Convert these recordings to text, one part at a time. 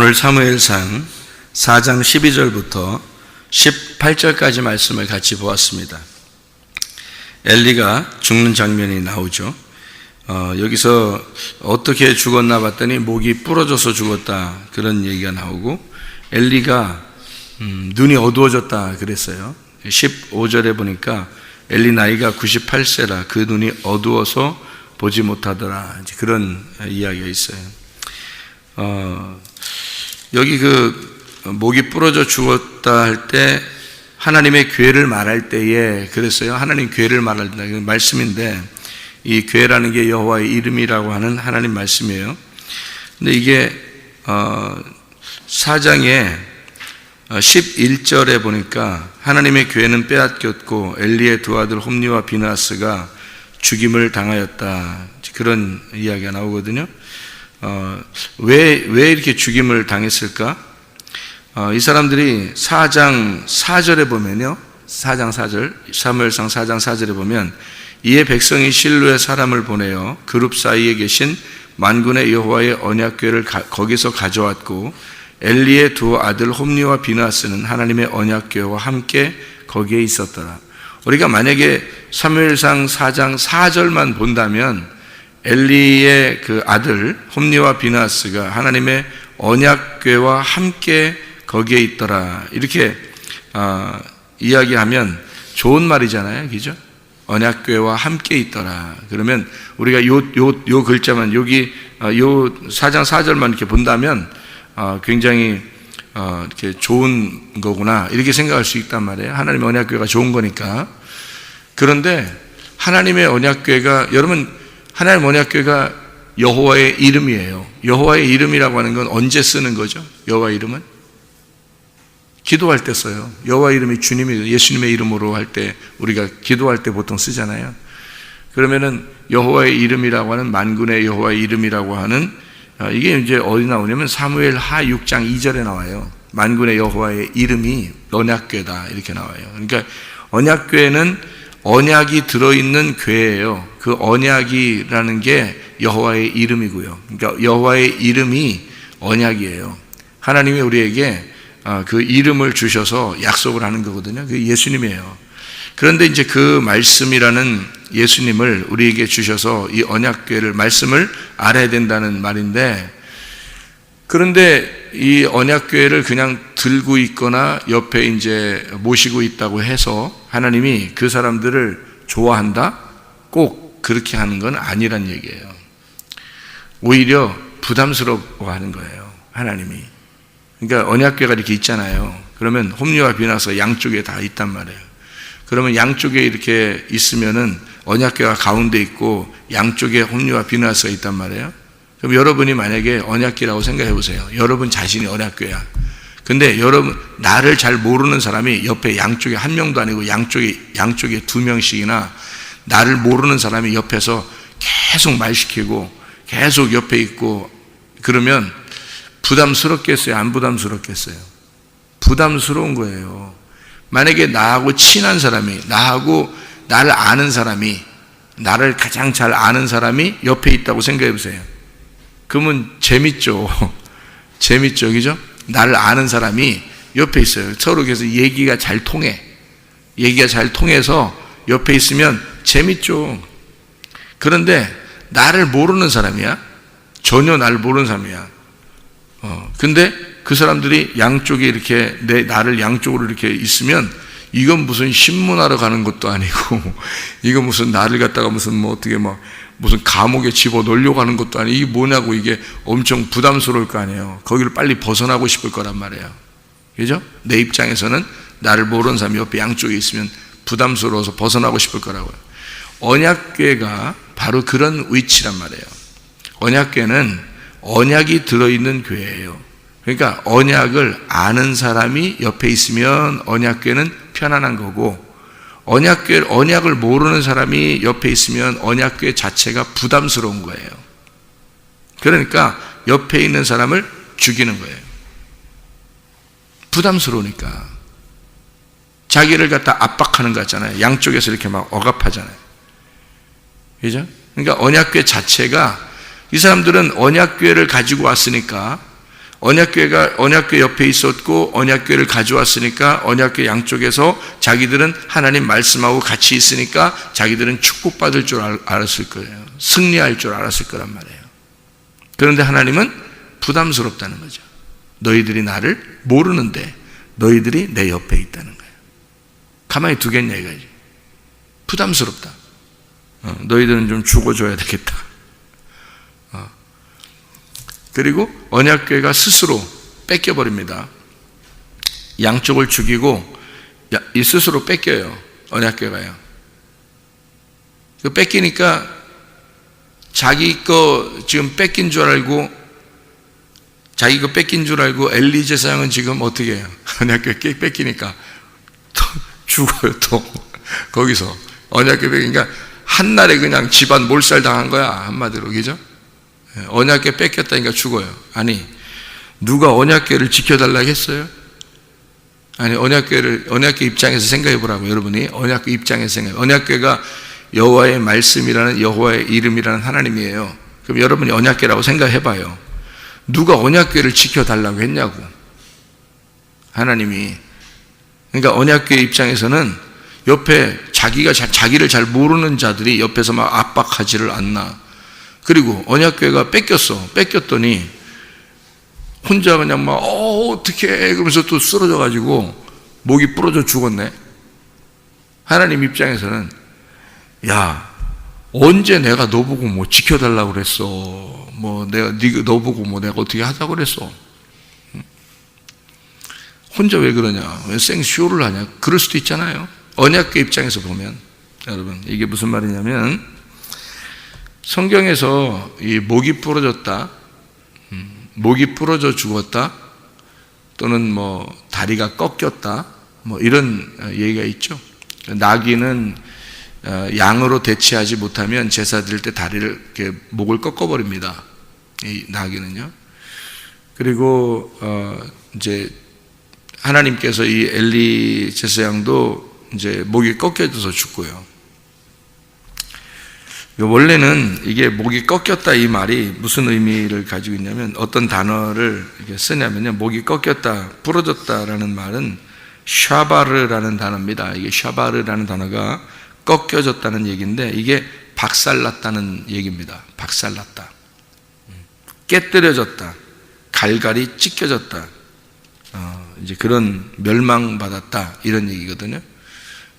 오늘 사무엘상 4장 12절부터 18절까지 말씀을 같이 보았습니다. 엘리가 죽는 장면이 나오죠. 여기서 어떻게 죽었나 봤더니 목이 부러져서 죽었다, 그런 얘기가 나오고, 엘리가 눈이 어두워졌다 그랬어요. 15절에 보니까 엘리 나이가 98세라 그 눈이 어두워서 보지 못하더라, 그런 이야기가 있어요. 여기 목이 부러져 죽었다 할 때 하나님의 괴를 말할 때에 그랬어요. 하나님 괴를 말할 때 말씀인데, 이 괴라는 게 여호와의 이름이라고 하는 하나님 말씀이에요. 근데 이게 4장에 11절에 보니까 하나님의 괴는 빼앗겼고 엘리의 두 아들 홈니와 비나스가 죽임을 당하였다, 그런 이야기가 나오거든요. 왜 이렇게 죽임을 당했을까? 이 사람들이 4장 4절에 보면요, 4장 4절, 사무엘상 4장 4절에 보면, 이에 백성이 실로에 사람을 보내어 그룹 사이에 계신 만군의 여호와의 언약궤를 거기서 가져왔고, 엘리의 두 아들 홈니와 비나스는 하나님의 언약궤와 함께 거기에 있었더라. 우리가 만약에 사무엘상 4장 4절만 본다면 엘리의 그 아들 홈니와 비나스가 하나님의 언약궤와 함께 거기에 있더라, 이렇게 이야기하면 좋은 말이잖아요, 그죠? 언약궤와 함께 있더라. 그러면 우리가 요 글자만 여기 요 4장 4절만 이렇게 본다면 굉장히 이렇게 좋은 거구나, 이렇게 생각할 수 있단 말이에요. 하나님의 언약궤가 좋은 거니까. 그런데 하나님의 언약궤가, 여러분, 하나님 언약궤가 여호와의 이름이에요. 여호와의 이름이라고 하는 건 언제 쓰는 거죠? 여호와의 이름은 기도할 때 써요. 여호와 이름이 주님이 예수님의 이름으로 할 때, 우리가 기도할 때 보통 쓰잖아요. 그러면은 여호와의 이름이라고 하는, 만군의 여호와의 이름이라고 하는, 이게 이제 어디 나오냐면 사무엘 하 6장 2절에 나와요. 만군의 여호와의 이름이 언약궤다, 이렇게 나와요. 그러니까 언약궤는 언약이 들어있는 궤예요. 그 언약이라는 게 여호와의 이름이고요. 그러니까 여호와의 이름이 언약이에요. 하나님이 우리에게 그 이름을 주셔서 약속을 하는 거거든요. 그게 예수님이에요. 그런데 이제 그 말씀이라는 예수님을 우리에게 주셔서 이 언약궤를, 말씀을 알아야 된다는 말인데, 그런데 이 언약궤를 그냥 들고 있거나 옆에 이제 모시고 있다고 해서 하나님이 그 사람들을 좋아한다? 꼭 그렇게 하는 건 아니란 얘기예요. 오히려 부담스러워하는 거예요, 하나님이. 그러니까 언약궤가 이렇게 있잖아요. 그러면 홈리와 비나스가 양쪽에 다 있단 말이에요. 그러면 양쪽에 이렇게 있으면은 언약궤가 가운데 있고 양쪽에 홈리와 비나스가 있단 말이에요. 그럼 여러분이 만약에 언약궤라고 생각해 보세요. 여러분 자신이 언약궤야. 근데 여러분, 나를 잘 모르는 사람이 옆에 양쪽에 한 명도 아니고 양쪽에 두 명씩이나 나를 모르는 사람이 옆에서 계속 말 시키고 계속 옆에 있고, 그러면 부담스럽겠어요? 안 부담스럽겠어요? 부담스러운 거예요. 만약에 나하고 친한 사람이, 나를 아는 사람이, 나를 가장 잘 아는 사람이 옆에 있다고 생각해 보세요. 그러면 재밌죠. 재밌죠, 그죠? 나를 아는 사람이 옆에 있어요. 서로 그래서 얘기가 잘 통해. 얘기가 잘 통해서 옆에 있으면 재밌죠. 그런데 나를 모르는 사람이야. 전혀 나를 모르는 사람이야. 근데 그 사람들이 양쪽에 이렇게 나를 양쪽으로 이렇게 있으면, 이건 무슨 신문하러 가는 것도 아니고, 이거 무슨 나를 갖다가 무슨 무슨 감옥에 집어 넣으려고 하는 것도 아니고, 이게 뭐냐고, 이게 엄청 부담스러울 거 아니에요. 거기를 빨리 벗어나고 싶을 거란 말이에요. 그죠? 내 입장에서는 나를 모르는 사람이 옆에 양쪽에 있으면 부담스러워서 벗어나고 싶을 거라고요. 언약궤가 바로 그런 위치란 말이에요. 언약궤는 언약이 들어있는 궤예요. 그러니까 언약을 아는 사람이 옆에 있으면 언약궤는 편안한 거고, 언약을 모르는 사람이 옆에 있으면 언약궤 자체가 부담스러운 거예요. 그러니까 옆에 있는 사람을 죽이는 거예요. 부담스러우니까. 자기를 갖다 압박하는 거 같잖아요. 양쪽에서 이렇게 막 억압하잖아요. 그죠? 그러니까 언약궤 자체가, 이 사람들은 언약궤를 가지고 왔으니까 언약궤 옆에 있었고 언약궤를 가져왔으니까 언약궤 양쪽에서 자기들은 하나님 말씀하고 같이 있으니까 자기들은 축복받을 줄 알았을 거예요. 승리할 줄 알았을 거란 말이에요. 그런데 하나님은 부담스럽다는 거죠. 너희들이 나를 모르는데 너희들이 내 옆에 있다는 거예요. 가만히 두겠냐 이거지. 부담스럽다. 너희들은 좀 죽어줘야 되겠다. 그리고 언약궤가 스스로 뺏겨버립니다. 양쪽을 죽이고 이 스스로 뺏겨요. 언약궤가요. 뺏기니까 자기 거 지금 뺏긴 줄 알고 자기 거 뺏긴 줄 알고 엘리 제사장은 지금 어떻게 해요? 언약궤 뺏기니까 또 죽어요. 또 거기서 언약궤 뺏기니까 한날에 그냥 집안 몰살 당한 거야. 한마디로 그죠? 언약궤 뺏겼다니까 죽어요. 아니 누가 언약궤를 지켜달라고 했어요? 아니 언약궤 입장에서 생각해 보라고. 여러분이 언약궤 입장에서 생각해. 언약궤가 여호와의 말씀이라는 여호와의 이름이라는 하나님이에요. 그럼 여러분이 언약궤라고 생각해 봐요. 누가 언약궤를 지켜달라고 했냐고. 하나님이. 그러니까 언약궤 입장에서는 옆에 자기를 잘 모르는 자들이 옆에서 막 압박하지를 않나. 그리고 언약궤가 뺏겼더니 혼자 그냥 막 어떡해 그러면서 또 쓰러져 가지고 목이 부러져 죽었네. 하나님 입장에서는 야 언제 내가 너 보고 뭐 지켜달라고 그랬어. 뭐 너 보고 뭐 내가 어떻게 하자고 그랬어. 혼자 왜 그러냐, 왜 생쇼를 하냐, 그럴 수도 있잖아요. 언약궤 입장에서 보면. 여러분 이게 무슨 말이냐면 성경에서 이 목이 부러졌다, 목이 부러져 죽었다, 또는 뭐 다리가 꺾였다, 뭐 이런 얘기가 있죠. 나귀는 양으로 대치하지 못하면 제사 드릴 때 다리를 이렇게 목을 꺾어버립니다. 이 나귀는요. 그리고 이제 하나님께서 이 엘리 제사장도 이제 목이 꺾여져서 죽고요. 원래는 이게 목이 꺾였다 이 말이 무슨 의미를 가지고 있냐면 어떤 단어를 이렇게 쓰냐면요. 목이 꺾였다, 부러졌다라는 말은 샤바르라는 단어입니다. 이게 샤바르라는 단어가 꺾여졌다는 얘기인데 이게 박살났다는 얘기입니다. 박살났다. 깨뜨려졌다. 갈갈이 찢겨졌다. 이제 그런 멸망받았다. 이런 얘기거든요.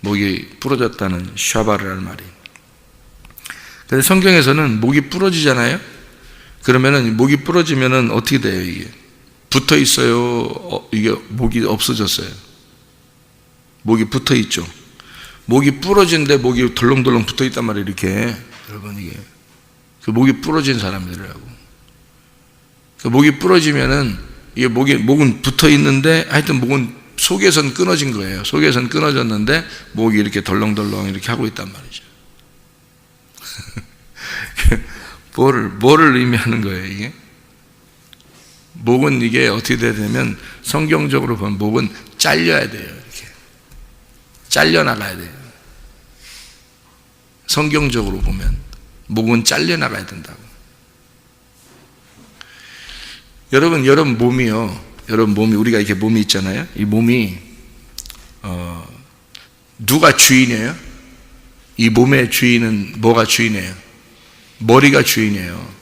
목이 부러졌다는 샤바르라는 말이. 근데 성경에서는 목이 부러지잖아요? 그러면은 목이 부러지면은 어떻게 돼요, 이게? 붙어 있어요? 이게 목이 없어졌어요? 목이 붙어 있죠? 목이 부러진데 목이 덜렁덜렁 붙어 있단 말이에요, 이렇게. 여러분, 이게. 그 목이 부러진 사람들이라고. 그 목이 부러지면은 이게 목은 붙어 있는데 하여튼 목은 속에선 끊어진 거예요. 속에선 끊어졌는데 목이 이렇게 덜렁덜렁 이렇게 하고 있단 말이죠. 뭐를 의미하는 거예요, 이게? 목은 이게 어떻게 돼야 되냐면 성경적으로 보면 목은 잘려야 돼요, 이렇게. 잘려나가야 돼요. 성경적으로 보면 목은 잘려나가야 된다고. 여러분 몸이요. 여러분 몸이, 우리가 이렇게 몸이 있잖아요. 이 몸이, 누가 주인이에요? 이 몸의 주인은 뭐가 주인이에요? 머리가 주인이에요.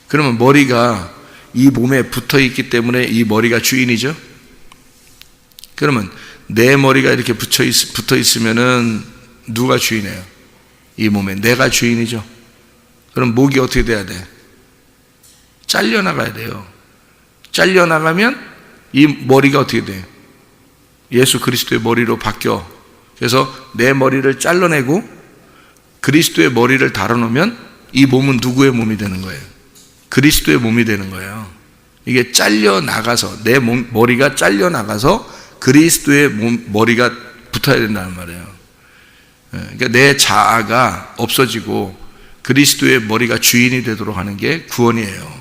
그러면 머리가 이 몸에 붙어 있기 때문에 이 머리가 주인이죠? 그러면 내 머리가 이렇게 붙어 있으면은 누가 주인이에요? 이 몸에 내가 주인이죠? 그럼 목이 어떻게 돼야 돼? 잘려나가야 돼요. 잘려나가면 이 머리가 어떻게 돼요? 예수 그리스도의 머리로 바뀌어. 그래서 내 머리를 잘라내고 그리스도의 머리를 달아놓으면 이 몸은 누구의 몸이 되는 거예요? 그리스도의 몸이 되는 거예요. 이게 잘려나가서 내 머리가 잘려나가서 그리스도의 머리가 붙어야 된다는 말이에요. 그러니까 내 자아가 없어지고 그리스도의 머리가 주인이 되도록 하는 게 구원이에요.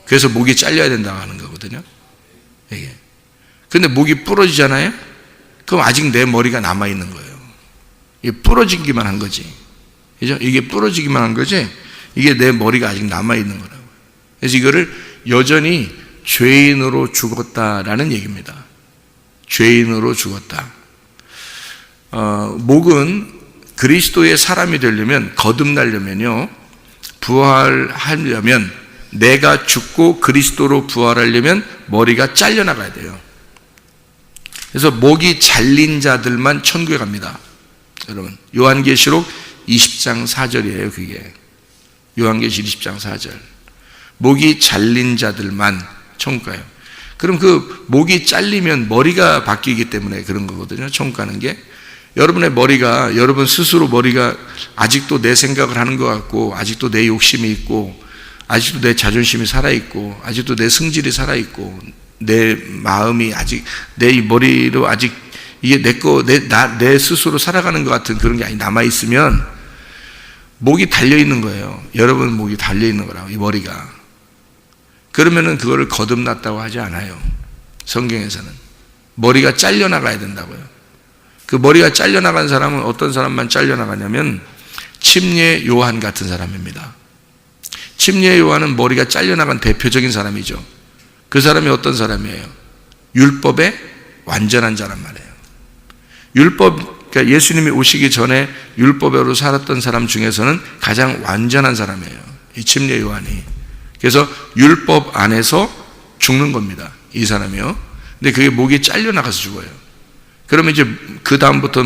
그래서 목이 잘려야 된다고 하는 거거든요. 이게. 근데 목이 부러지잖아요? 그럼 아직 내 머리가 남아있는 거예요. 이게 부러지기만 한 거지. 그죠? 이게 부러지기만 한 거지, 이게 내 머리가 아직 남아있는 거라고. 그래서 이거를 여전히 죄인으로 죽었다라는 얘기입니다. 죄인으로 죽었다. 목은 그리스도의 사람이 되려면, 거듭나려면요, 부활하려면, 내가 죽고 그리스도로 부활하려면 머리가 잘려나가야 돼요. 그래서 목이 잘린 자들만 천국에 갑니다. 여러분, 요한계시록 20장 4절이에요. 그게 요한계시록 20장 4절. 목이 잘린 자들만 천국 가요. 그럼 그 목이 잘리면 머리가 바뀌기 때문에 그런 거거든요. 천국 가는 게. 여러분의 머리가, 여러분 스스로 머리가 아직도 내 생각을 하는 것 같고, 아직도 내 욕심이 있고, 아직도 내 자존심이 살아있고, 아직도 내 승질이 살아있고, 내 마음이 아직 내 머리로 아직 이게 내 스스로 살아가는 것 같은 그런 게 아니 남아있으면 목이 달려있는 거예요. 여러분 목이 달려있는 거라고, 이 머리가. 그러면은 그거를 거듭났다고 하지 않아요. 성경에서는. 머리가 잘려나가야 된다고요. 그 머리가 잘려나간 사람은 어떤 사람만 잘려나가냐면 침례 요한 같은 사람입니다. 침례 요한은 머리가 잘려나간 대표적인 사람이죠. 그 사람이 어떤 사람이에요? 율법에 완전한 자란 말이에요. 그러니까 예수님이 오시기 전에 율법으로 살았던 사람 중에서는 가장 완전한 사람이에요. 이 침례 요한이. 그래서 율법 안에서 죽는 겁니다. 이 사람이요. 근데 그게 목이 잘려나가서 죽어요. 그러면 이제 그 다음부터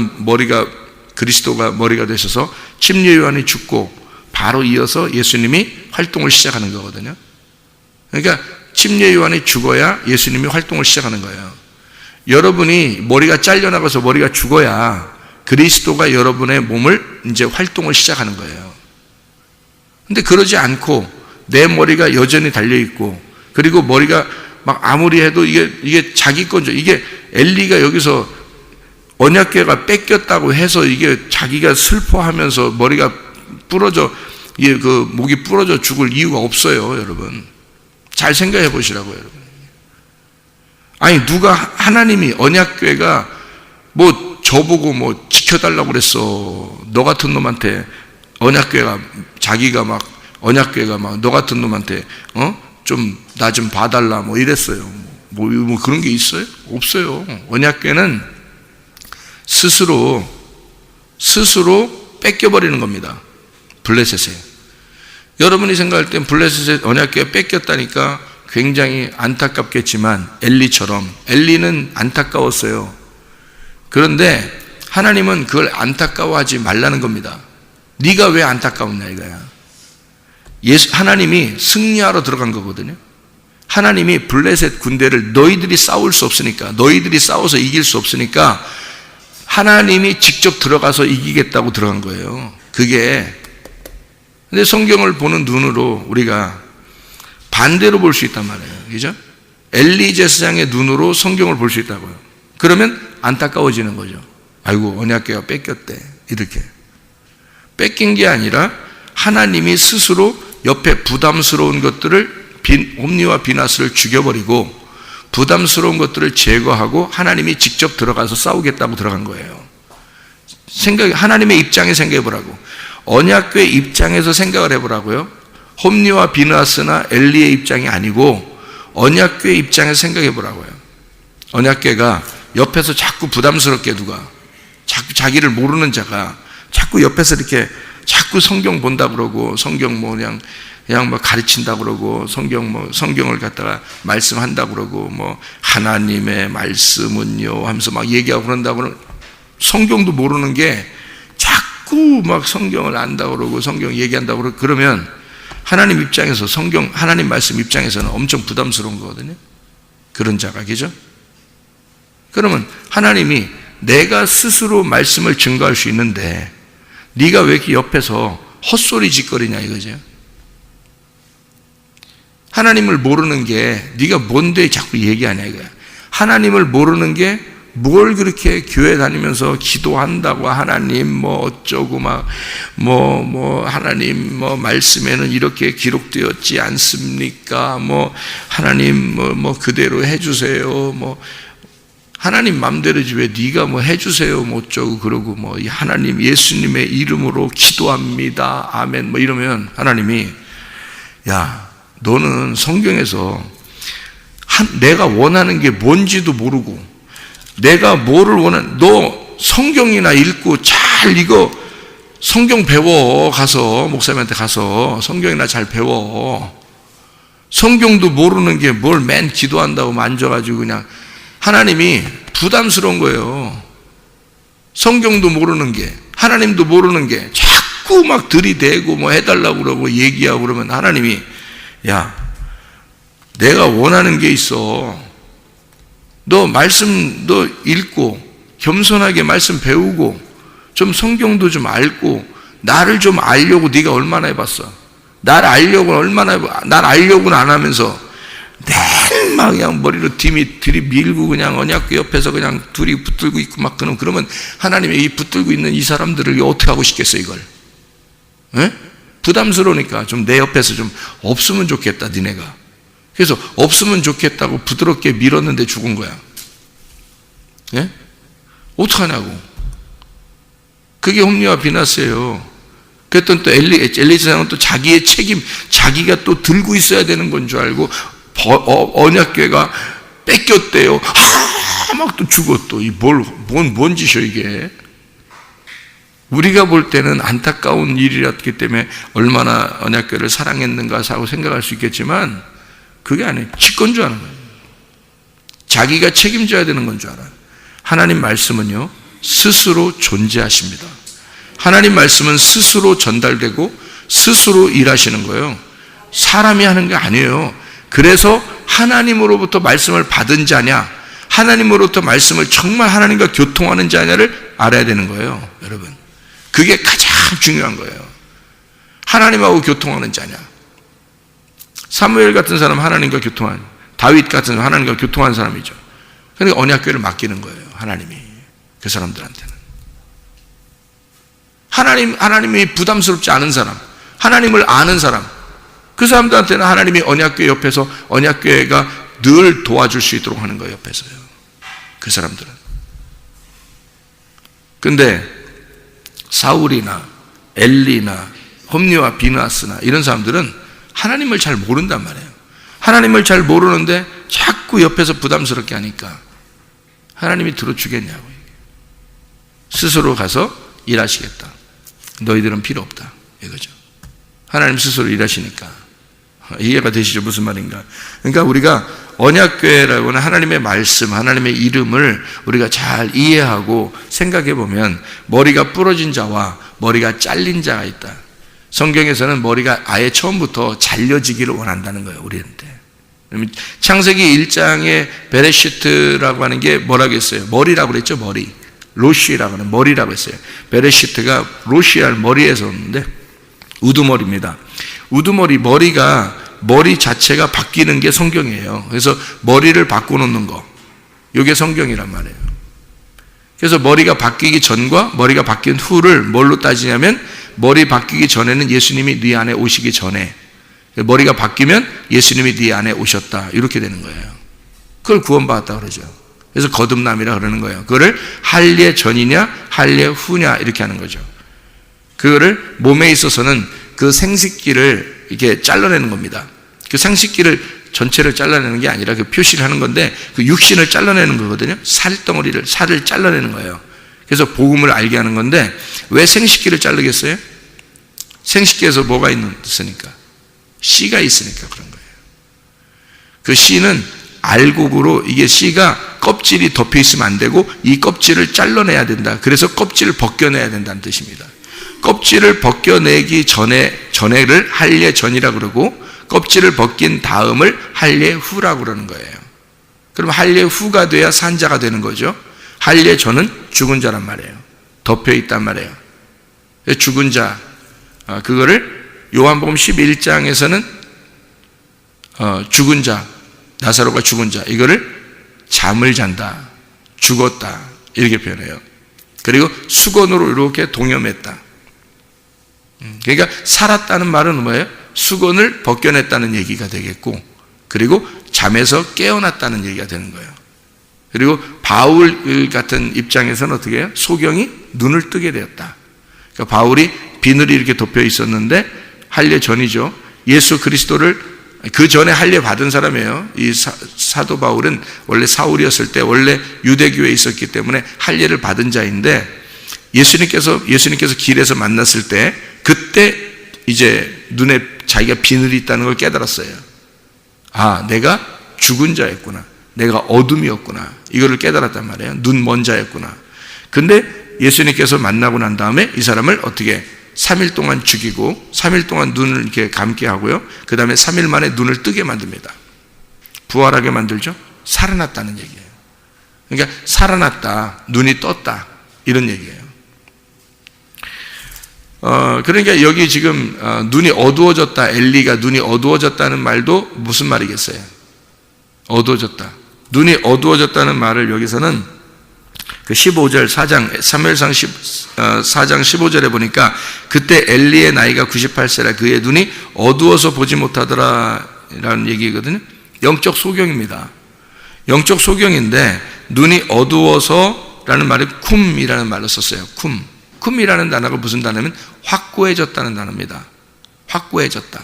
그리스도가 머리가 되셔서 침례 요한이 죽고 바로 이어서 예수님이 활동을 시작하는 거거든요. 그러니까 침례 요한이 죽어야 예수님이 활동을 시작하는 거예요. 여러분이 머리가 잘려나가서 머리가 죽어야 그리스도가 여러분의 몸을 이제 활동을 시작하는 거예요. 근데 그러지 않고 내 머리가 여전히 달려있고, 그리고 머리가 막 아무리 해도 이게 자기 건죠. 이게 엘리가 여기서 언약궤가 뺏겼다고 해서 이게 자기가 슬퍼하면서 머리가 부러져, 이게 그 목이 부러져 죽을 이유가 없어요, 여러분. 잘 생각해 보시라고요, 여러분. 아니, 누가, 하나님이 언약궤가 뭐 저보고 뭐 지켜달라고 그랬어. 너 같은 놈한테 언약궤가, 자기가 막 언약궤가 막 너 같은 놈한테 좀 나 좀 봐달라 뭐 이랬어요. 뭐 그런 게 있어요? 없어요. 언약궤는 스스로 뺏겨버리는 겁니다. 블레셋에. 여러분이 생각할 땐 블레셋에 언약궤가 뺏겼다니까 굉장히 안타깝겠지만, 엘리는 안타까웠어요. 그런데 하나님은 그걸 안타까워하지 말라는 겁니다. 네가 왜 안타까웠냐 이거야. 하나님이 승리하러 들어간 거거든요. 하나님이 블레셋 군대를 너희들이 싸울 수 없으니까, 너희들이 싸워서 이길 수 없으니까 하나님이 직접 들어가서 이기겠다고 들어간 거예요. 그게. 근데 성경을 보는 눈으로 우리가 반대로 볼 수 있단 말이에요. 그죠? 엘리 제사장의 눈으로 성경을 볼 수 있다고요. 그러면 안타까워지는 거죠. 아이고, 언약궤가 뺏겼대. 이렇게. 뺏긴 게 아니라 하나님이 스스로 옆에 부담스러운 것들을, 홈니와 비나스를 죽여버리고 부담스러운 것들을 제거하고 하나님이 직접 들어가서 싸우겠다고 들어간 거예요. 하나님의 입장에 생각해 보라고. 언약궤 입장에서 생각을 해보라고요. 홈니와 비나스나 엘리의 입장이 아니고 언약궤 입장에서 생각해 보라고요. 언약궤가 옆에서 자꾸 부담스럽게 자꾸 자기를 모르는 자가 자꾸 옆에서 이렇게 자꾸 성경 본다 그러고, 성경 뭐 그냥 뭐 가르친다 그러고, 성경을 갖다가 말씀한다 그러고, 뭐 하나님의 말씀은요 하면서 막 얘기하고 그런다 그러고, 성경도 모르는 게 자꾸 막 성경을 안다 그러고 성경 얘기한다 그러고, 그러면 하나님 입장에서, 하나님 말씀 입장에서는 엄청 부담스러운 거거든요. 그런 자가. 그죠? 그러면 하나님이 내가 스스로 말씀을 증거할 수 있는데 네가 왜 이렇게 옆에서 헛소리 짓거리냐 이거죠. 하나님을 모르는 게 네가 뭔데 자꾸 얘기하냐 이거야. 하나님을 모르는 게 뭘 그렇게 교회 다니면서 기도한다고 하나님 뭐 어쩌고 막 하나님 뭐 말씀에는 이렇게 기록되었지 않습니까? 뭐 하나님 뭐 그대로 해주세요. 뭐 하나님 맘대로지 왜 네가 뭐 해주세요 뭐 어쩌고 그러고, 뭐 하나님 예수님의 이름으로 기도합니다 아멘 뭐 이러면 하나님이, 야 너는 성경에서 내가 원하는 게 뭔지도 모르고, 내가 뭐를 너 성경이나 읽고 잘 이거 성경 배워. 가서 목사님한테 가서 성경이나 잘 배워. 성경도 모르는 게 뭘 맨 기도한다고 만져가지고 그냥 하나님이 부담스러운 거예요. 성경도 모르는 게, 하나님도 모르는 게 자꾸 막 들이대고 뭐 해달라고 그러고 얘기하고 그러면 하나님이, 야, 내가 원하는 게 있어. 너 말씀 너 읽고 겸손하게 말씀 배우고 좀 성경도 좀 알고 나를 좀 알려고 네가 얼마나 해봤어? 날 알려고는 안 하면서 막 그냥 머리로 들이밀고 그냥 언약궤 옆에서 그냥 둘이 붙들고 있고 막 그러면 하나님이 이 붙들고 있는 이 사람들을 어떻게 하고 싶겠어 이걸? 에? 부담스러우니까 좀 내 옆에서 좀 없으면 좋겠다 니네가. 그래서 없으면 좋겠다고 부드럽게 밀었는데 죽은 거야. 예? 어떡하냐고. 그게 홈리와 비나스예요. 그랬더니 또 엘리사는 또 자기의 책임, 자기가 또 들고 있어야 되는 건 줄 알고 언약궤가 뺏겼대요. 막 또 죽어 또. 뭔 짓이야 이게. 우리가 볼 때는 안타까운 일이었기 때문에 얼마나 언약궤를 사랑했는가 하고 생각할 수 있겠지만 그게 아니에요. 지 건 줄 아는 거예요. 자기가 책임져야 되는 건 줄 알아요. 하나님 말씀은요, 스스로 존재하십니다. 하나님 말씀은 스스로 전달되고 스스로 일하시는 거예요. 사람이 하는 게 아니에요. 그래서 하나님으로부터 말씀을 받은 자냐, 하나님으로부터 말씀을 정말 하나님과 교통하는 자냐를 알아야 되는 거예요, 여러분. 그게 가장 중요한 거예요. 하나님하고 교통하는 자냐. 사무엘 같은 사람은 하나님과 교통한, 다윗 같은 사람은 하나님과 교통한 사람이죠. 그러니까 언약궤를 맡기는 거예요, 하나님이. 그 사람들한테는. 하나님이 부담스럽지 않은 사람, 하나님을 아는 사람, 그 사람들한테는 하나님이 언약궤 옆에서 언약궤가 늘 도와줄 수 있도록 하는 거예요, 옆에서요. 그 사람들은. 근데 사울이나 엘리나 홈리와 비나스나 이런 사람들은 하나님을 잘 모른단 말이에요. 하나님을 잘 모르는데 자꾸 옆에서 부담스럽게 하니까 하나님이 들어주겠냐고. 스스로 가서 일하시겠다. 너희들은 필요 없다. 이거죠. 하나님 스스로 일하시니까. 이해가 되시죠? 무슨 말인가? 그러니까 우리가 언약궤라고 하는 하나님의 말씀, 하나님의 이름을 우리가 잘 이해하고 생각해 보면 머리가 부러진 자와 머리가 잘린 자가 있다. 성경에서는 머리가 아예 처음부터 잘려지기를 원한다는 거예요, 우리한테. 창세기 1장에 베레시트라고 하는 게 뭐라고 했어요? 머리라고 그랬죠, 머리. 로시라고 하는 머리라고 했어요. 베레시트가 로시알 머리에서 오는데 우두머리입니다. 우두머리, 머리 자체가 바뀌는 게 성경이에요. 그래서 머리를 바꿔놓는 거, 이게 성경이란 말이에요. 그래서 머리가 바뀌기 전과 머리가 바뀐 후를 뭘로 따지냐면, 머리 바뀌기 전에는 예수님이 네 안에 오시기 전에, 머리가 바뀌면 예수님이 네 안에 오셨다, 이렇게 되는 거예요. 그걸 구원받았다 그러죠. 그래서 거듭남이라 그러는 거예요. 그거를 할례 전이냐 할례 후냐 이렇게 하는 거죠. 그거를 몸에 있어서는 그 생식기를 이렇게 잘라내는 겁니다. 그 생식기를 전체를 잘라내는 게 아니라 그 표시를 하는 건데, 그 육신을 잘라내는 거거든요. 살을 잘라내는 거예요. 그래서 복음을 알게 하는 건데, 왜 생식기를 자르겠어요? 생식기에서 뭐가 있으니까? 씨가 있으니까 그런 거예요. 그 씨는 알곡으로, 이게 씨가 껍질이 덮여 있으면 안 되고 이 껍질을 잘라내야 된다. 그래서 껍질을 벗겨내야 된다는 뜻입니다. 껍질을 벗겨내기 전에를 할례 전이라고 그러고, 껍질을 벗긴 다음을 할례 후라고 그러는 거예요. 그럼 할례 후가 돼야 산자가 되는 거죠. 할례 전은 죽은 자란 말이에요. 덮여 있단 말이에요. 죽은 자, 그거를 요한복음 11장에서는 죽은 자, 나사로가 죽은 자, 이거를 잠을 잔다, 죽었다, 이렇게 표현해요. 그리고 수건으로 이렇게 동여맸다. 그러니까 살았다는 말은 뭐예요? 수건을 벗겨냈다는 얘기가 되겠고, 그리고 잠에서 깨어났다는 얘기가 되는 거예요. 그리고 바울 같은 입장에서는 어떻게 해요? 소경이 눈을 뜨게 되었다. 그러니까 바울이 비늘이 이렇게 덮여 있었는데, 할례 전이죠. 예수 그리스도를 그 전에 할례 받은 사람이에요. 이 사도 바울은 원래 사울이었을 때 원래 유대교회에 있었기 때문에 할례를 받은 자인데 예수님께서 길에서 만났을 때 그때 이제 눈에 자기가 비늘이 있다는 걸 깨달았어요. 아, 내가 죽은 자였구나. 내가 어둠이었구나. 이거를 깨달았단 말이에요. 눈 먼 자였구나. 근데 예수님께서 만나고 난 다음에 이 사람을 어떻게 3일 동안 죽이고 3일 동안 눈을 이렇게 감게 하고요. 그 다음에 3일 만에 눈을 뜨게 만듭니다. 부활하게 만들죠. 살아났다는 얘기예요. 그러니까 살아났다, 눈이 떴다, 이런 얘기예요. 그러니까 여기 지금 눈이 어두워졌다, 엘리가 눈이 어두워졌다는 말도 무슨 말이겠어요? 어두워졌다. 눈이 어두워졌다는 말을 여기서는 그 15절 4장 사무엘상 4장 15절에 보니까 그때 엘리의 나이가 98세라 그의 눈이 어두워서 보지 못하더라 라는 얘기거든요. 영적 소경입니다. 영적 소경인데 눈이 어두워서 라는 말이 쿰이라는 말로 썼어요. 쿰이라는 단어가 무슨 단어냐면 확고해졌다는 단어입니다. 확고해졌다.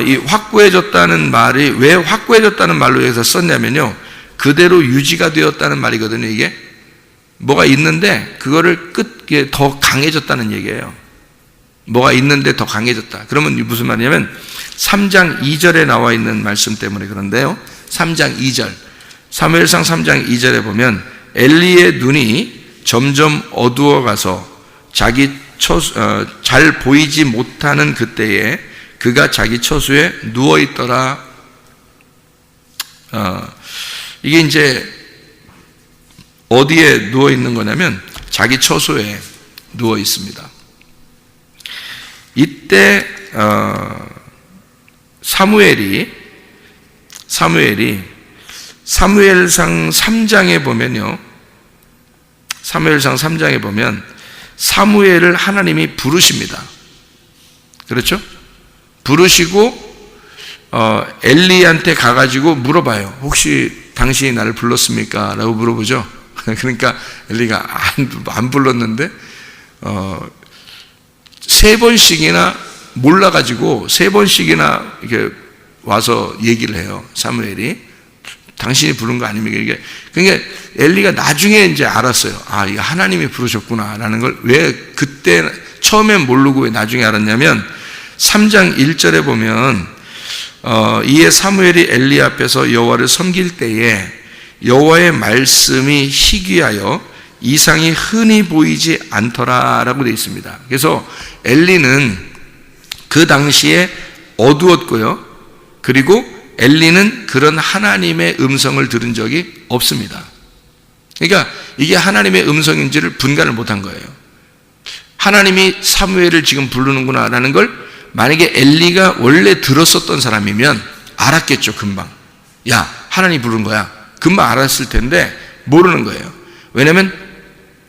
이 확고해졌다는 말이 왜 확고해졌다는 말로 여기서 썼냐면요, 그대로 유지가 되었다는 말이거든요. 이게 뭐가 있는데 그거를 더 강해졌다는 얘기예요. 뭐가 있는데 더 강해졌다. 그러면 무슨 말이냐면 3장 2절에 나와 있는 말씀 때문에 그런데요, 3장 2절 사무엘상 3장 2절에 보면 엘리의 눈이 점점 어두워가서 잘 보이지 못하는 그때에 그가 자기 처소에 누워있더라. 이게 이제 어디에 누워있는 거냐면 자기 처소에 누워있습니다. 이때 사무엘상 3장에 보면요, 사무엘상 3장에 보면 사무엘을 하나님이 부르십니다. 그렇죠? 부르시고 엘리한테 가가지고 물어봐요. 혹시 당신이 나를 불렀습니까? 라고 물어보죠. 그러니까 엘리가 안 불렀는데 3번씩이나 몰라가지고 3번씩이나 이렇게 와서 얘기를 해요. 사무엘이 당신이 부른 거 아닙니까? 이게 그러니까 엘리가 나중에 이제 알았어요. 아, 이거 하나님이 부르셨구나라는 걸. 왜 그때 처음엔 모르고 왜 나중에 알았냐면 3장 1절에 보면 이에 사무엘이 엘리 앞에서 여호와를 섬길 때에 여호와의 말씀이 희귀하여 이상이 흔히 보이지 않더라라고 되어 있습니다. 그래서 엘리는 그 당시에 어두웠고요. 그리고 엘리는 그런 하나님의 음성을 들은 적이 없습니다. 그러니까 이게 하나님의 음성인지를 분간을 못한 거예요. 하나님이 사무엘을 지금 부르는구나라는 걸 만약에 엘리가 원래 들었었던 사람이면 알았겠죠. 금방. 야, 하나님 부른 거야. 금방 알았을 텐데 모르는 거예요. 왜냐하면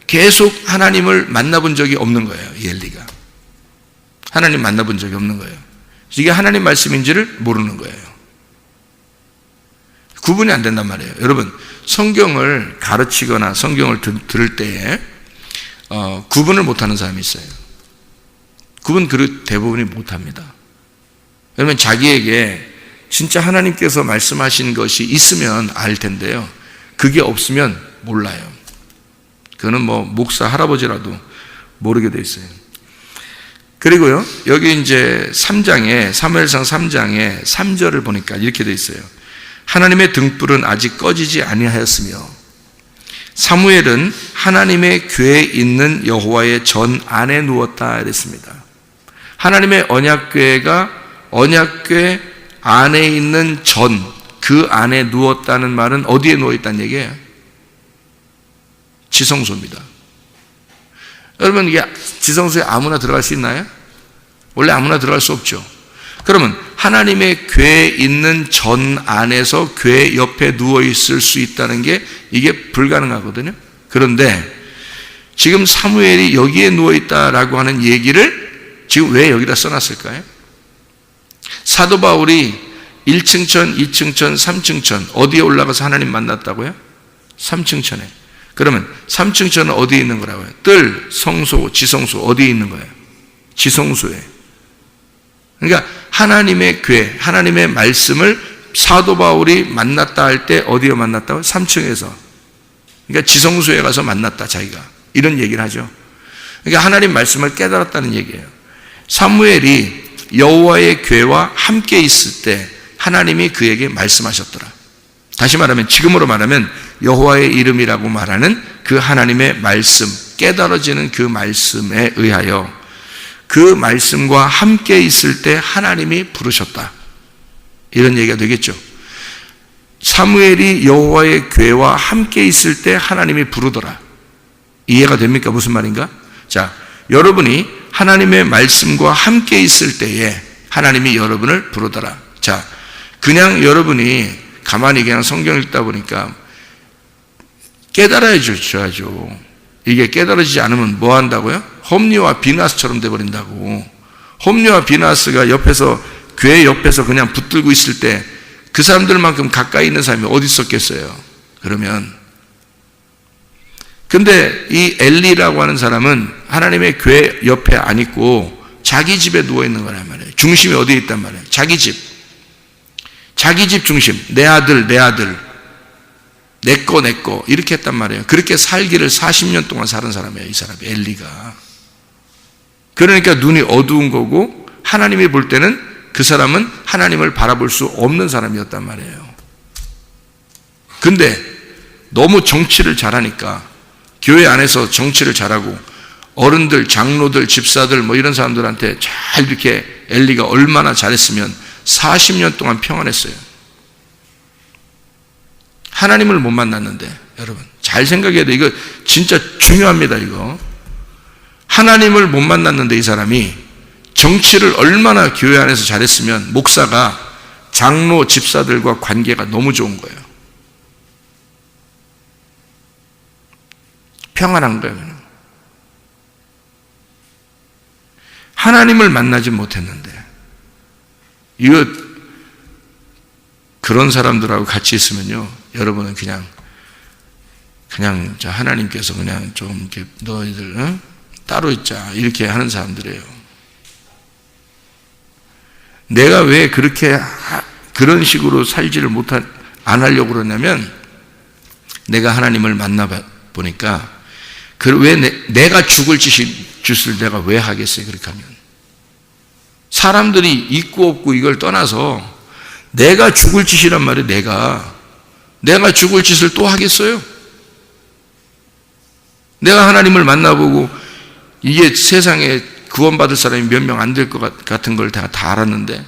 계속 하나님을 만나본 적이 없는 거예요. 이 엘리가 하나님 만나본 적이 없는 거예요. 이게 하나님 말씀인지를 모르는 거예요. 구분이 안 된단 말이에요. 여러분, 성경을 가르치거나 성경을 들을 때에 구분을 못하는 사람이 있어요. 구분 대부분이 못합니다. 왜냐하면 자기에게 진짜 하나님께서 말씀하신 것이 있으면 알 텐데요, 그게 없으면 몰라요. 그거는 뭐 목사 할아버지라도 모르게 돼 있어요. 그리고요, 여기 이제 3장에 사무엘상 3장에 3절을 보니까 이렇게 돼 있어요. 하나님의 등불은 아직 꺼지지 아니하였으며 사무엘은 하나님의 궤에 있는 여호와의 전 안에 누웠다 이랬습니다. 하나님의 언약궤가 언약궤 안에 있는 그 안에 누웠다는 말은 어디에 누워있다는 얘기예요? 지성소입니다. 여러분, 이게 지성소에 아무나 들어갈 수 있나요? 원래 아무나 들어갈 수 없죠. 그러면 하나님의 궤에 있는 전 안에서 궤 옆에 누워있을 수 있다는 게 이게 불가능하거든요. 그런데 지금 사무엘이 여기에 누워있다라고 하는 얘기를 지금 왜 여기다 써놨을까요? 사도 바울이 1층 천, 2층 천, 3층 천 어디에 올라가서 하나님 만났다고요? 3층 천에. 그러면 3층 천은 어디에 있는 거라고요? 뜰, 성소, 지성소 어디에 있는 거예요? 지성소에. 그러니까 하나님의 교회, 하나님의 말씀을 사도 바울이 만났다 할 때 어디에 만났다고? 3층에서. 그러니까 지성소에 가서 만났다, 자기가. 이런 얘기를 하죠. 그러니까 하나님 말씀을 깨달았다는 얘기예요. 사무엘이 여호와의 교회와 함께 있을 때 하나님이 그에게 말씀하셨더라. 다시 말하면, 지금으로 말하면 여호와의 이름이라고 말하는 그 하나님의 말씀, 깨달아지는 그 말씀에 의하여 그 말씀과 함께 있을 때 하나님이 부르셨다. 이런 얘기가 되겠죠. 사무엘이 여호와의 교회와 함께 있을 때 하나님이 부르더라. 이해가 됩니까? 무슨 말인가? 자, 여러분이 하나님의 말씀과 함께 있을 때에 하나님이 여러분을 부르더라. 자, 그냥 여러분이 가만히 그냥 성경 읽다 보니까 깨달아야 줘야죠. 이게 깨달아지지 않으면 뭐 한다고요? 홈리와 비나스처럼 돼버린다고. 홈리와 비나스가 옆에서, 교회 옆에서 그냥 붙들고 있을 때 그 사람들만큼 가까이 있는 사람이 어디 있었겠어요? 그러면. 근데 이 엘리라고 하는 사람은 하나님의 교회 옆에 안 있고 자기 집에 누워 있는 거란 말이에요. 중심이 어디에 있단 말이에요? 자기 집. 자기 집 중심. 내 아들, 내 아들. 내 거. 이렇게 했단 말이에요. 그렇게 살기를 40년 동안 사는 사람이에요, 이 사람이, 엘리가. 그러니까 눈이 어두운 거고, 하나님이 볼 때는 그 사람은 하나님을 바라볼 수 없는 사람이었단 말이에요. 근데 너무 정치를 잘하니까, 교회 안에서 정치를 잘하고, 어른들, 장로들, 집사들, 뭐 이런 사람들한테 잘 이렇게 엘리가 얼마나 잘했으면 40년 동안 평안했어요. 하나님을 못 만났는데, 여러분 잘 생각해야 돼. 이거 진짜 중요합니다. 이거 하나님을 못 만났는데 이 사람이 정치를 얼마나 교회 안에서 잘했으면 목사가 장로 집사들과 관계가 너무 좋은 거예요. 평안한 거예요. 하나님을 만나지 못했는데, 이거 그런 사람들하고 같이 있으면요, 여러분은 그냥 하나님께서 그냥 좀 이렇게 너희들 따로 있자 이렇게 하는 사람들이에요. 내가 왜 그런 식으로 살지를 안 하려고 그러냐면, 내가 하나님을 만나 보니까 왜 내가 죽을 짓을 내가 왜 하겠어요? 그렇게 하면 사람들이 있고 없고 이걸 떠나서 내가 죽을 짓이란 말이에요. 내가 죽을 짓을 또 하겠어요? 내가 하나님을 만나보고 이게 세상에 구원받을 사람이 몇 명 안 될 것 같은 걸 다 알았는데,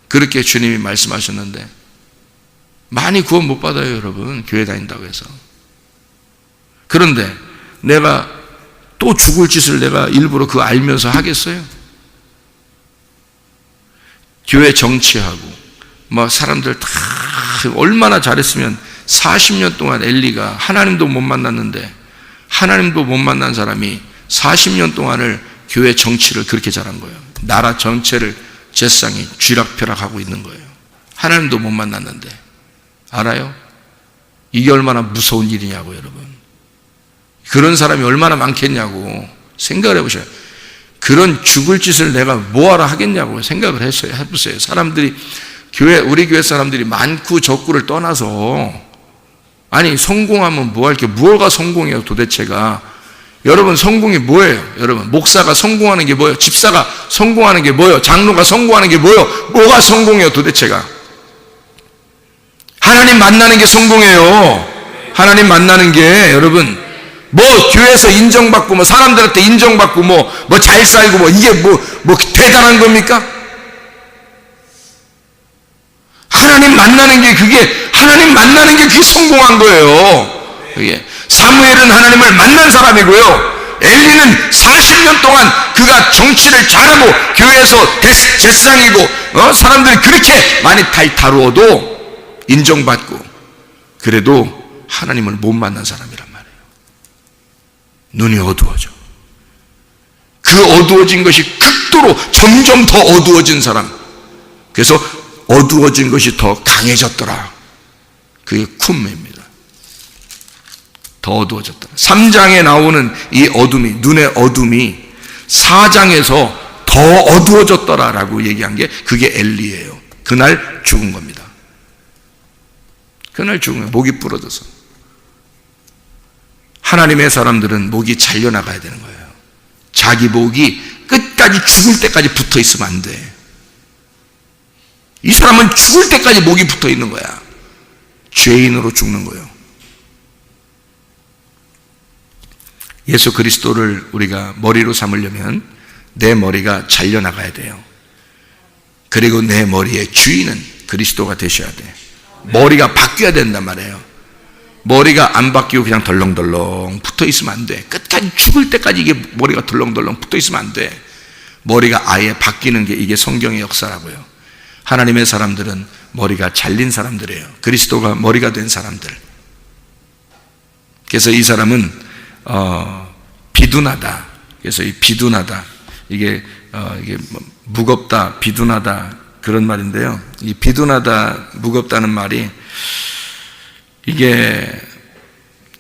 그렇게 주님이 말씀하셨는데 많이 구원 못 받아요, 여러분. 교회 다닌다고 해서. 그런데 내가 또 죽을 짓을 내가 일부러 그거 알면서 하겠어요? 교회 정치하고 뭐 사람들 다 얼마나 잘했으면 40년 동안 엘리가 하나님도 못 만났는데, 하나님도 못 만난 사람이 40년 동안을 교회 정치를 그렇게 잘한 거예요. 나라 전체를 제사장이 쥐락펴락하고 있는 거예요. 하나님도 못 만났는데. 알아요? 이게 얼마나 무서운 일이냐고, 여러분. 그런 사람이 얼마나 많겠냐고 생각을 해보셔요. 그런 죽을 짓을 내가 뭐하러 하겠냐고 생각을 해보세요. 사람들이 우리 교회 사람들이 많고 적고를 떠나서, 아니 성공하면 뭐 할게, 뭐가 성공이에요 도대체가. 여러분 성공이 뭐예요? 여러분 목사가 성공하는 게 뭐예요? 집사가 성공하는 게 뭐예요? 장로가 성공하는 게 뭐예요? 뭐가 성공이에요 도대체가? 하나님 만나는 게 성공이에요. 하나님 만나는 게, 여러분 뭐 교회에서 인정받고 뭐 사람들한테 인정받고 뭐 잘 살고 뭐 이게 뭐 대단한 겁니까? 하나님 만나는 게 그게 성공한 거예요. 그게 사무엘은 하나님을 만난 사람이고요, 엘리는 40년 동안 그가 정치를 잘하고 교회에서 제사장이고 사람들이 그렇게 많이 다루어도 인정받고, 그래도 하나님을 못 만난 사람이란 말이에요. 눈이 어두워져. 그 어두워진 것이 극도로 점점 더 어두워진 사람, 그래서 어두워진 것이 더 강해졌더라. 그게 쿰입니다. 더 어두워졌다. 3장에 나오는 이 어둠이, 눈의 어둠이 4장에서 더 어두워졌더라라고 얘기한 게 그게 엘리예요. 그날 죽은 겁니다. 그날 죽은 거예요. 목이 부러져서. 하나님의 사람들은 목이 잘려나가야 되는 거예요. 자기 목이 끝까지 죽을 때까지 붙어 있으면 안 돼. 이 사람은 죽을 때까지 목이 붙어 있는 거야. 죄인으로 죽는 거예요. 예수 그리스도를 우리가 머리로 삼으려면 내 머리가 잘려나가야 돼요. 그리고 내 머리의 주인은 그리스도가 되셔야 돼. 머리가 바뀌어야 된단 말이에요. 머리가 안 바뀌고 그냥 덜렁덜렁 붙어 있으면 안 돼. 끝까지 죽을 때까지 이게 머리가 덜렁덜렁 붙어 있으면 안 돼. 머리가 아예 바뀌는 게 이게 성경의 역사라고요. 하나님의 사람들은 머리가 잘린 사람들이에요. 그리스도가 머리가 된 사람들. 그래서 이 사람은 비둔하다. 그래서 이 비둔하다. 이게 무겁다, 비둔하다 그런 말인데요. 이 비둔하다, 무겁다는 말이 이게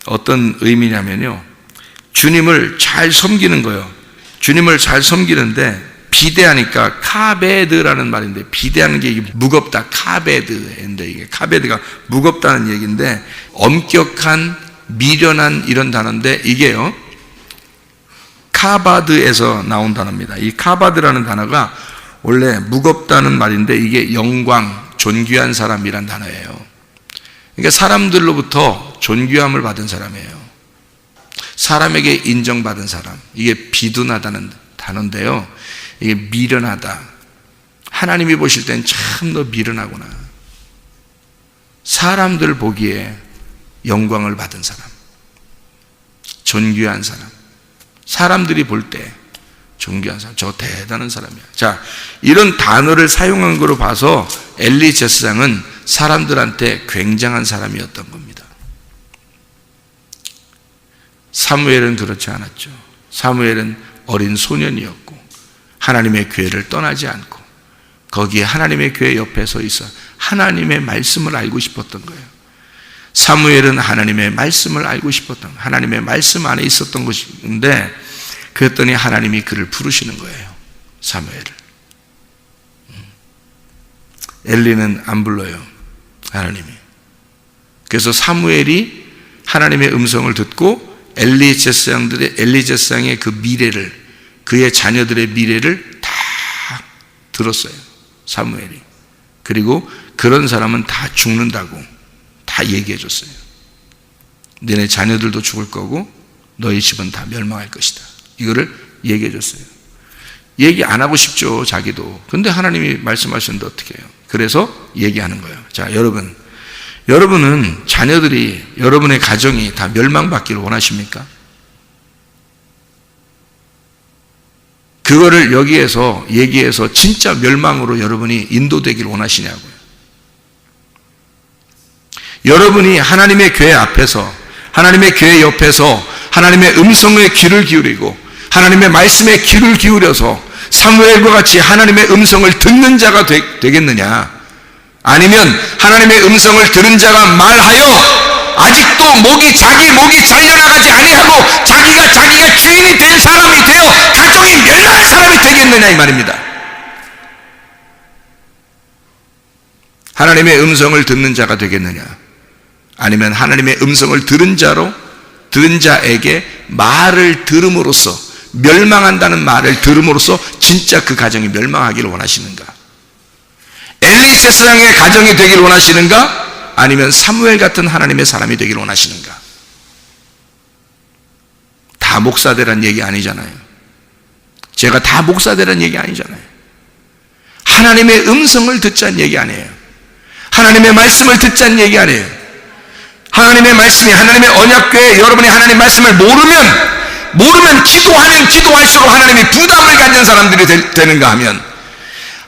어떤 의미냐면요. 주님을 잘 섬기는 거예요. 주님을 잘 섬기는데 비대하니까 카베드라는 말인데 비대하는 게 이게 무겁다, 카베드인데 이게 카베드가 무겁다는 얘기인데 엄격한, 미련한 이런 단어인데 이게요. 카바드에서 나온 단어입니다. 이 카바드라는 단어가 원래 무겁다는 말인데 이게 영광, 존귀한 사람이란 단어예요. 그러니까 사람들로부터 존귀함을 받은 사람이에요. 사람에게 인정받은 사람. 이게 비둔하다는 단어인데요. 이게 미련하다. 하나님이 보실 땐 참 너 미련하구나. 사람들 보기에 영광을 받은 사람. 존귀한 사람. 사람들이 볼 때 존귀한 사람. 저 대단한 사람이야. 자, 이런 단어를 사용한 거로 봐서 엘리 제사장은 사람들한테 굉장한 사람이었던 겁니다. 사무엘은 그렇지 않았죠. 사무엘은 어린 소년이었고 하나님의 교회를 떠나지 않고 거기에 하나님의 교회 옆에 서 있어 하나님의 말씀을 알고 싶었던 거예요. 사무엘은 하나님의 말씀을 알고 싶었던, 하나님의 말씀 안에 있었던 것인데 그랬더니 하나님이 그를 부르시는 거예요. 사무엘을. 엘리는 안 불러요. 하나님이. 그래서 사무엘이 하나님의 음성을 듣고 엘리 제사장의 그 미래를, 그의 자녀들의 미래를 다 들었어요. 사무엘이. 그리고 그런 사람은 다 죽는다고 다 얘기해 줬어요. 너네 자녀들도 죽을 거고 너희 집은 다 멸망할 것이다. 이거를 얘기해 줬어요. 얘기 안 하고 싶죠, 자기도. 근데 하나님이 말씀하셨는데 어떻게 해요? 그래서 얘기하는 거예요. 자, 여러분은 자녀들이, 여러분의 가정이 다 멸망받기를 원하십니까? 그거를 여기에서 얘기해서 진짜 멸망으로 여러분이 인도되기를 원하시냐고요. 여러분이 하나님의 교회 앞에서, 하나님의 교회 옆에서 하나님의 음성에 귀를 기울이고 하나님의 말씀에 귀를 기울여서 사무엘과 같이 하나님의 음성을 듣는 자가 되겠느냐? 아니면 하나님의 음성을 들은 자가 말하여 아직도 자기 목이 잘려나가지 아니하고 자기가 주인이 된 사람이 되어 가정이 멸망한 사람이 되겠느냐 이 말입니다. 하나님의 음성을 듣는 자가 되겠느냐? 아니면 하나님의 음성을 들은 자에게 말을 들음으로써, 멸망한다는 말을 들음으로써 진짜 그 가정이 멸망하기를 원하시는가? 엘리 제사장의 가정이 되기를 원하시는가? 아니면 사무엘 같은 하나님의 사람이 되기를 원하시는가? 다 목사 되란 얘기 아니잖아요. 제가 다 목사 되란 얘기 아니잖아요. 하나님의 음성을 듣자는 얘기 아니에요. 하나님의 말씀을 듣자는 얘기 아니에요. 하나님의 말씀이, 하나님의 언약궤에 여러분이 하나님의 말씀을 모르면 기도하면 기도할수록 하나님이 부담을 갖는 사람들이 되는가 하면,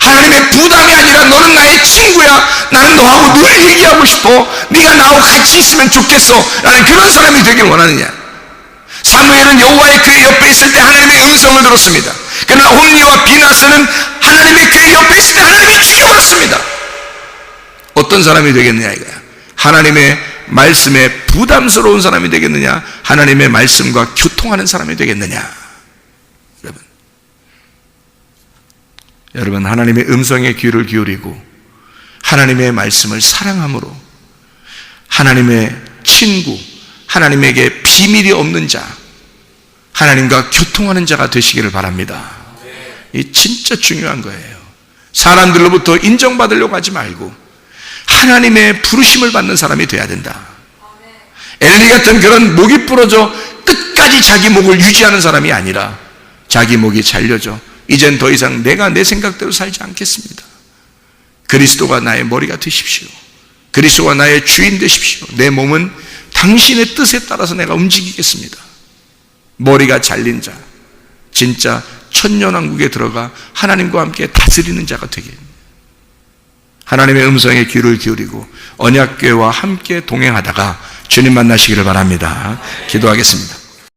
하나님의 부담이 아니라 너는 나의 친구야, 나는 너하고 늘 얘기하고 싶어, 네가 나하고 같이 있으면 좋겠어 라는 그런 사람이 되길 원하느냐? 사무엘은 여호와의 교회 옆에 있을 때 하나님의 음성을 들었습니다. 그러나 홈리와 비나스는 하나님의 교회 옆에 있을 때 하나님이 죽여버렸습니다. 어떤 사람이 되겠느냐 이거야. 하나님의 말씀에 부담스러운 사람이 되겠느냐, 하나님의 말씀과 교통하는 사람이 되겠느냐. 여러분, 여러분, 하나님의 음성에 귀를 기울이고 하나님의 말씀을 사랑함으로 하나님의 친구, 하나님에게 비밀이 없는 자, 하나님과 교통하는 자가 되시기를 바랍니다. 이 진짜 중요한 거예요. 사람들로부터 인정받으려고 하지 말고 하나님의 부르심을 받는 사람이 돼야 된다. 엘리 같은 그런 목이 부러져 끝까지 자기 목을 유지하는 사람이 아니라 자기 목이 잘려져 이젠 더 이상 내가 내 생각대로 살지 않겠습니다. 그리스도가 나의 머리가 되십시오. 그리스도가 나의 주인 되십시오. 내 몸은 당신의 뜻에 따라서 내가 움직이겠습니다. 머리가 잘린 자, 진짜 천년왕국에 들어가 하나님과 함께 다스리는 자가 되게, 하나님의 음성에 귀를 기울이고 언약궤와 함께 동행하다가 주님 만나시기를 바랍니다. 기도하겠습니다.